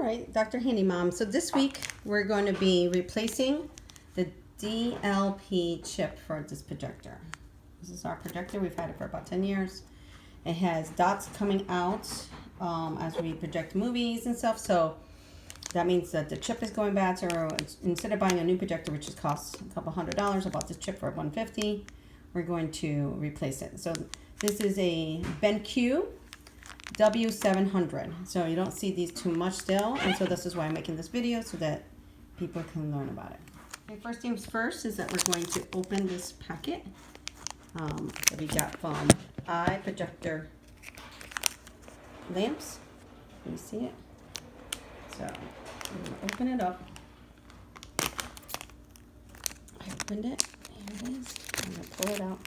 right, Dr. Handy Mom. So this week we're going to be replacing the DLP chip for this projector. This is our projector. We've had it for about 10 years. It has dots coming out as we project movies and stuff. So that means that the chip is going bad. So instead of buying a new projector, which just costs a couple $100, I bought this chip for $150. We're going to replace it. So this is a Benq W700. So you don't see these too much still. And so this is why I'm making this video, so that people can learn about it. Okay, first things first is that we're going to open this packet that we got from Projector lamps. Can you see it? So I'm going to open it up. I opened it. Here it is. I'm going to pull it out.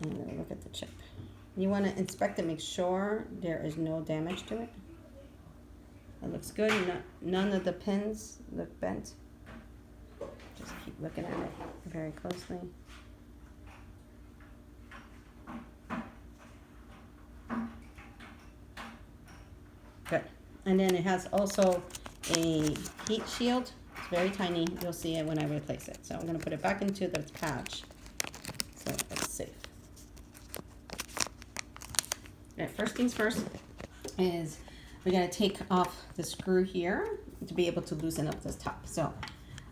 And I'm going to look at the chip. You want to inspect it, make sure there is no damage to it. It looks good. None of the pins look bent. Just keep looking at it very closely. Good. And then it has also a heat shield. It's very tiny. You'll see it when I replace it. So I'm going to put it back into the patch so it's safe. All right, first things first is we're going to take off the screw here to be able to loosen up this top. So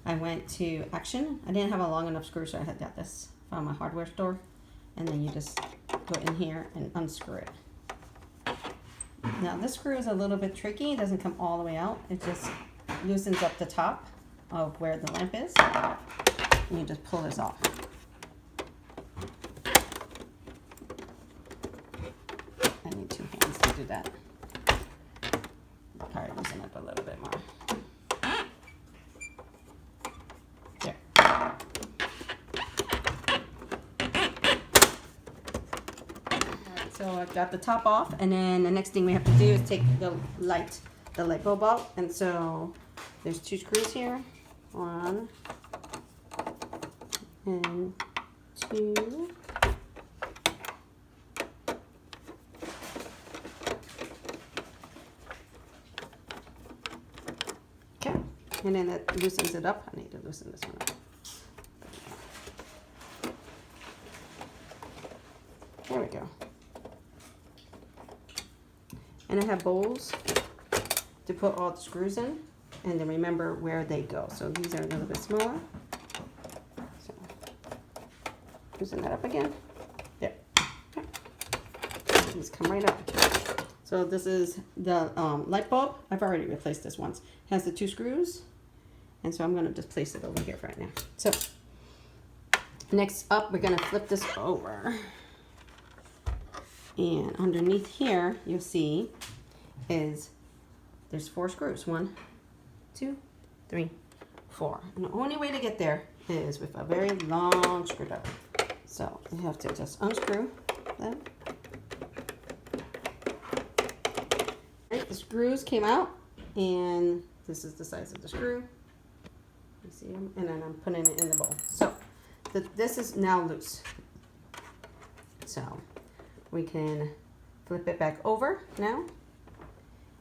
I went to Action. I didn't have a long enough screw, so I had got this from a hardware store. And then you just go in here and unscrew it. Now this screw is a little bit tricky. It doesn't come all the way out. It just loosens up the top of where the lamp is. And you just pull this off. I need two hands to do that. I'll probably loosen up a little bit more. There. So I've got the top off, and then the next thing we have to do is take the light bulb out. And so there's two screws here, 1 and 2. Okay, and then that loosens it up. I need to loosen this one up. There we go. And I have bowls to put all the screws in, and then remember where they go. So these are a little bit smaller. So loosen that up again. There. Okay. These come right up. So this is the light bulb. I've already replaced this once. It has the 2 screws, and so I'm going to just place it over here for right now. So next up, we're going to flip this over. And underneath here, you'll see is there's 4 screws. 1, 2, 3, 4. And the only way to get there is with a very long screwdriver. So you have to just unscrew them. Right, the screws came out, and this is the size of the screw. You see them? And then I'm putting it in the bowl. So this is now loose. So we can flip it back over now,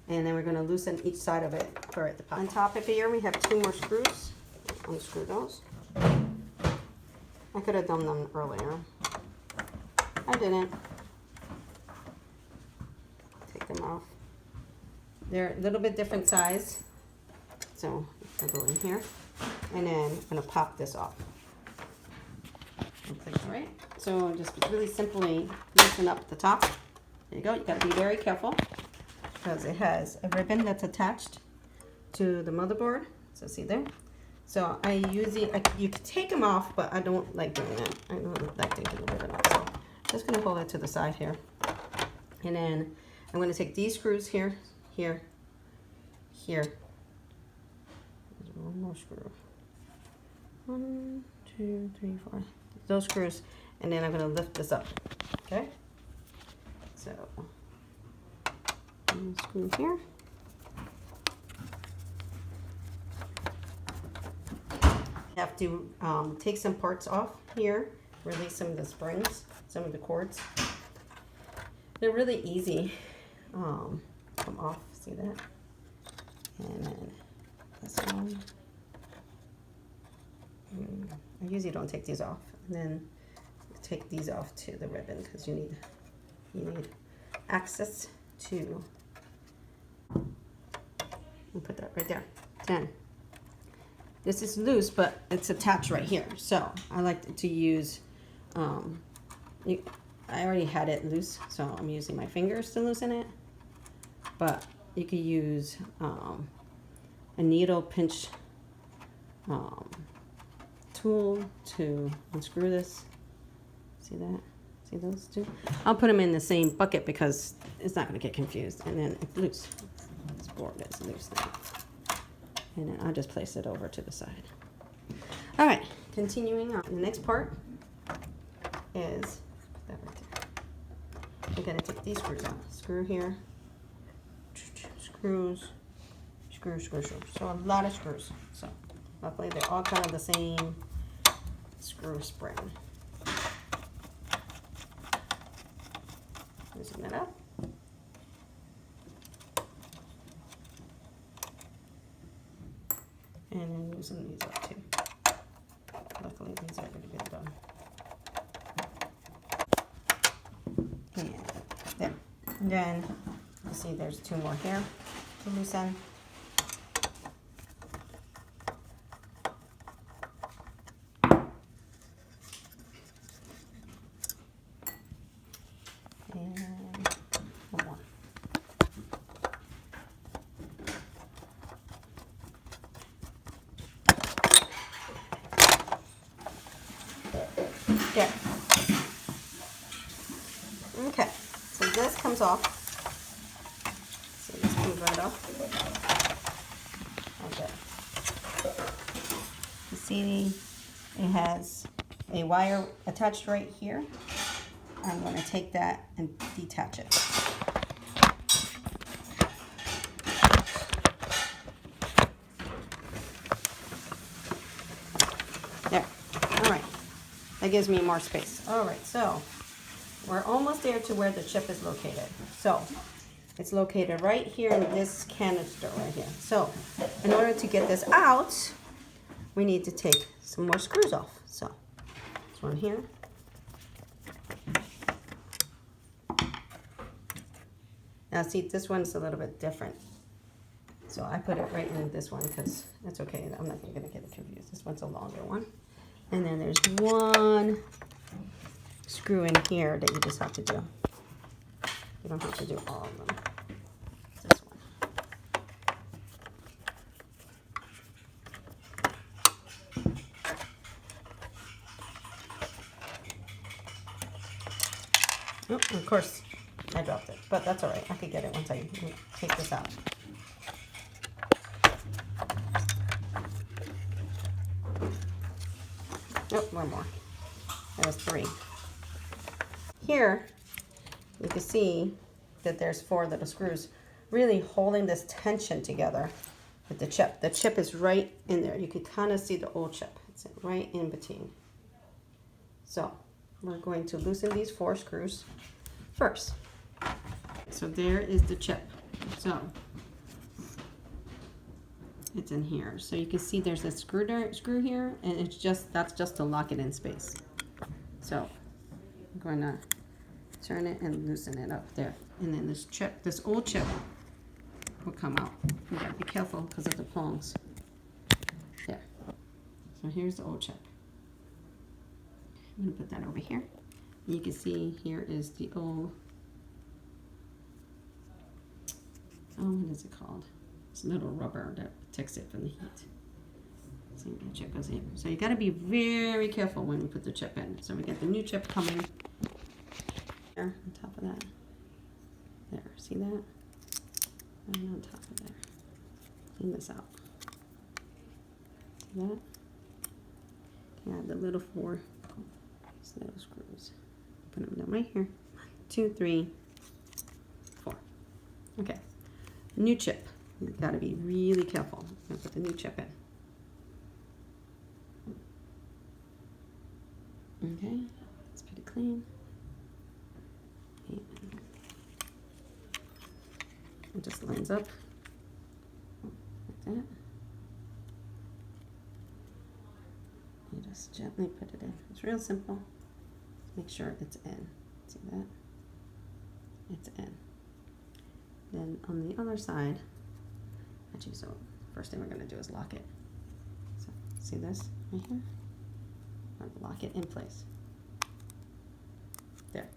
and then we're going to loosen each side of it for it to pop. On top of here we have 2 more screws. Unscrew those. I could have done them earlier. I didn't. Take them off. They're a little bit different size, so I'll go in here, and then I'm going to pop this off. All right, so just really simply loosen up the top. There you go. You got to be very careful because it has a ribbon that's attached to the motherboard. So see there. So I usually you can take them off, but I don't like doing that. I don't like taking the ribbon off. So I'm just gonna hold it to the side here, and then I'm gonna take these screws here, here, here. There's one more screw. 1, 2, 3, 4. Those screws, and then I'm going to lift this up. Okay, so screw here. You have to take some parts off here, release some of the springs, some of the cords. They're really easy. Come off. See that? And then this one. I usually don't take these off. And then take these off to the ribbon because you need access to. I'll put that right there. 10. This is loose, but it's attached right here. So I like to use, I already had it loose, so I'm using my fingers to loosen it. But you could use a needle pinch tool to unscrew this. See that? See those two? I'll put them in the same bucket because it's not going to get confused. And then it's loose. This board is loose now. And then I'll just place it over to the side. All right, continuing on. The next part is that right there. We're going to take these screws out. Screw here. Screws. Screw, screw, screw. So a lot of screws. So luckily they're all kind of the same screw spring. Loosen it up. And then loosen these up too. Luckily these are pretty good done. And there. And then you see there's two more here to loosen. There. Okay, so this comes off. So this comes right off. Okay. You see, it has a wire attached right here. I'm going to take that and detach it. There. All right. That gives me more space. All right, so we're almost there to where the chip is located. So it's located right here in this canister right here. So in order to get this out, we need to take some more screws off. So this one here. Now see, this one's a little bit different. So I put it right in this one because it's okay. I'm not going to get it confused. This one's a longer one. And then there's one screw in here that you just have to do. You don't have to do all of them. This one. Oh, of course, I dropped it, but that's all right. I could get it once I take this out. Nope, one more. There was 3. Here, you can see that there's 4 little screws really holding this tension together with the chip. The chip is right in there. You can kind of see the old chip. It's right in between. So we're going to loosen these 4 screws first. So there is the chip. So it's in here. So you can see there's a screw here, and that's just to lock it in space. So I'm going to turn it and loosen it up there. And then this old chip will come out. You gotta be careful because of the prongs. There. So here's the old chip. I'm gonna put that over here. And you can see here is the old, what is it called? It's a little rubber that protects it from the heat. See, the chip goes in. So you got to be very careful when we put the chip in. So we get the new chip coming there on top of that. There, see that? And on top of there. Clean this out. See that? You have the little 4 little screws. Put them down right here. 1, 2, 3, 4. Okay. New chip. You've got to be really careful. I'm going to put the new chip in. Okay, it's pretty clean. And it just lines up. that. You just gently put it in. It's real simple. Make sure it's in. See that? It's in. Then on the other side, actually, so first thing we're going to do is lock it. So see this right here? I'm going to lock it in place. There.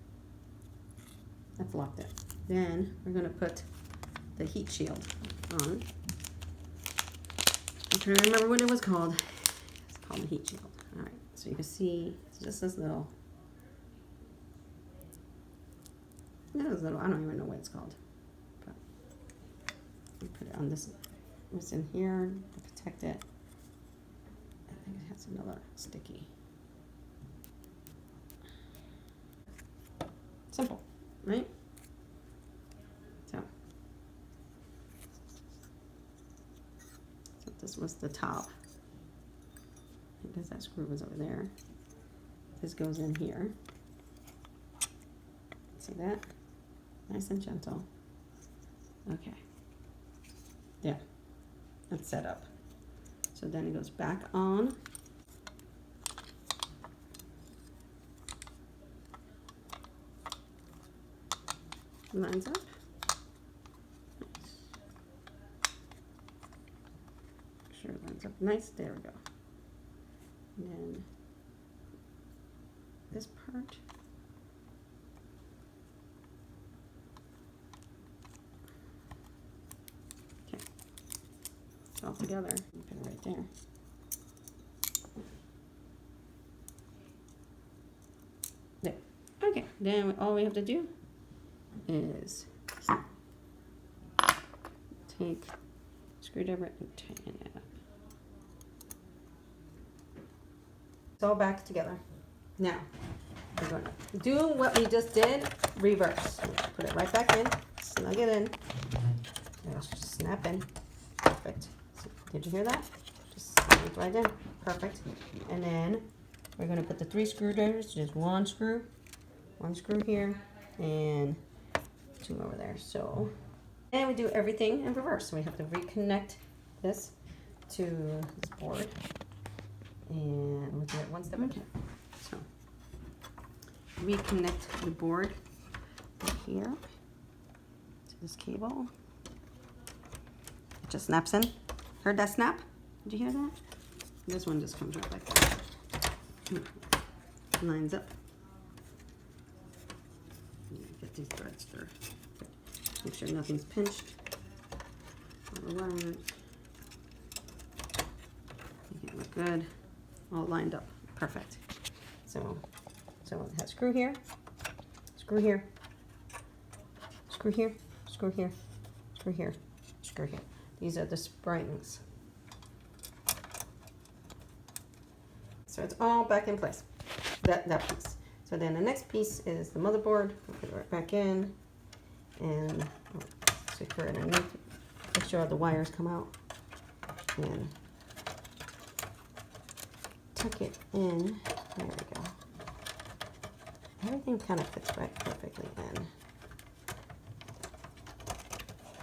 That's locked in. Then we're going to put the heat shield on. I'm trying to remember what it was called. It's called the heat shield. All right, so you can see it's just this little, I don't even know what it's called. But you put it on this, it's in here to protect it. I think it has another sticky. Simple, right? So this was the top. I guess that screw was over there. This goes in here. See that? Nice and gentle. Okay. Yeah, that's set up. So then it goes back on. Lines up. Nice. Sure, lines up nice. There we go. And then this part. Okay. It's all together. Put it right there. There. Okay. Then all we have to do is take screwdriver and tighten it up. It's all back together. Now, we're going to do what we just did, reverse. Put it right back in, snug it in. It'll just snap in. Perfect. So, did you hear that? Just snap it right in. Perfect. And then we're going to put the 3 screwdrivers, just one screw here, and 2 over there. So, and we do everything in reverse. So we have to reconnect this to this board. And we'll do it one step at a time. So, reconnect the board right here to this cable. It just snaps in. Heard that snap? Did you hear that? This one just comes right like that. Lines up. Get these threads through. Make sure nothing's pinched. All the wires. Make it look good. All lined up. Perfect. So it has screw here, screw here, screw here, screw here, screw here, screw here. These are the springs. So it's all back in place, that piece. So then the next piece is the motherboard. We'll put it right back in and secure it underneath. Make sure all the wires come out and tuck it in. There we go. Everything kind of fits right perfectly in.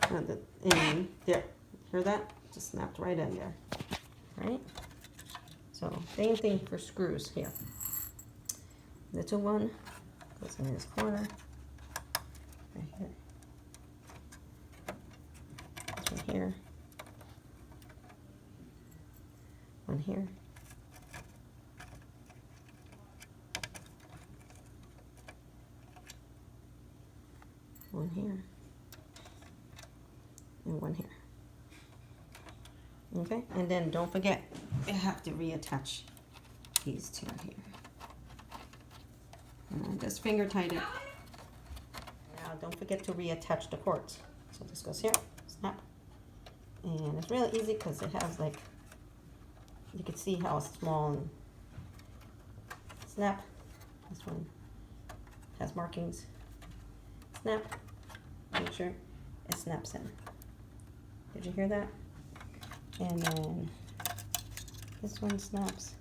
And there, hear that? Just snapped right in there, right? So same thing for screws here. Little one goes in this corner, right here. This one here, one here. One here, and one here. Okay, and then don't forget, you have to reattach these 2 here. And just finger tight it. Now don't forget to reattach the cords. So this goes here, snap. And it's really easy because it has like, you can see how small and snap. This one has markings. Snap. Make sure it snaps in. Did you hear that? And then this one snaps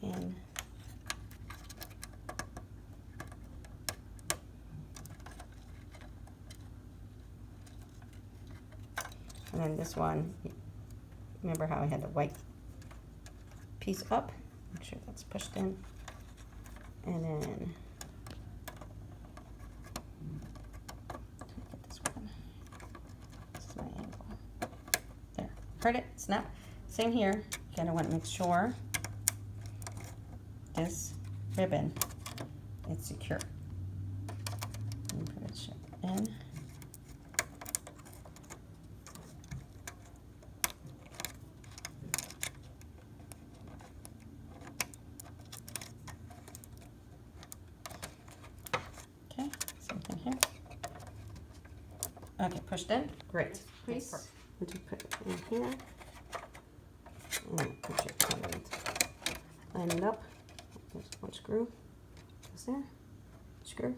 in. And then this one, remember how I had the white piece up? Make sure that's pushed in. And then get this one. This is my angle. There. Heard it? Snap. Same here. Again, I want to make sure this ribbon is secure. And put it in. Okay, same thing here. Okay, pushed in. Great. Please. Would you put it in here? And push it and line it up. There's one screw. Goes there. Screw.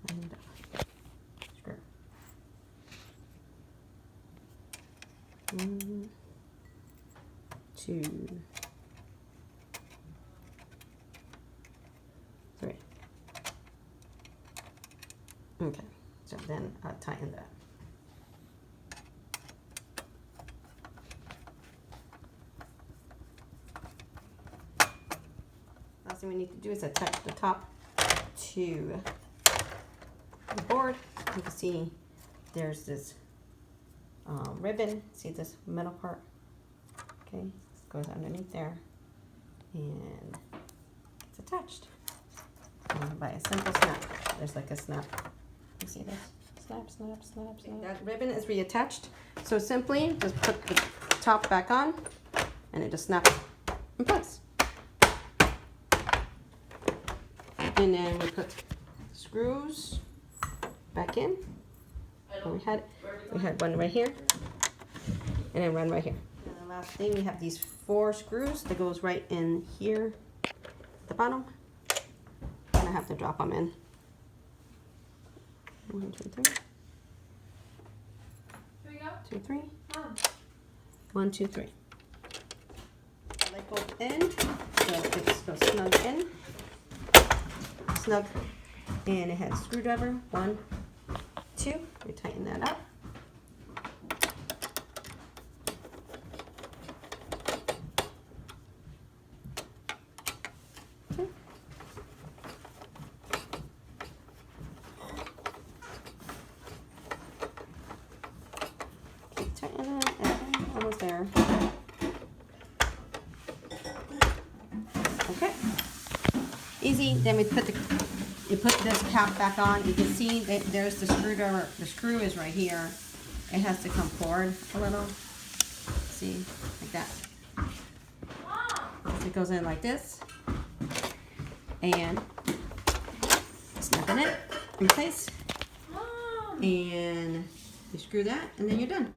Line it up. Screw. 1, 2, 3. Okay, so then tighten that. Last thing we need to do is attach the top to the board. You can see there's this ribbon. See this metal part? Okay, goes underneath there and it's attached by a simple snap. There's like a snap. You see this? Snap, snap, snap, snap. That ribbon is reattached. So simply just put the top back on and it just snaps in place. And then we put screws back in. And we had one right here and then one right here. And the last thing, we have these 4 screws that goes right in here at the bottom. And I have to drop them in. 1, 2, 3. Here we go. 2, 3. Mom. 1, 2, 3. Light bulb in, so it's goes snug in. Snug, and it has a screwdriver. 1, 2. We tighten that up. Okay. Keep tightening it. Okay, almost there. Okay. Easy. Then we put you put this cap back on. You can see that there's the screwdriver. The screw is right here. It has to come forward a little. See, like that. So it goes in like this, and snapping it in place, and you screw that, and then you're done.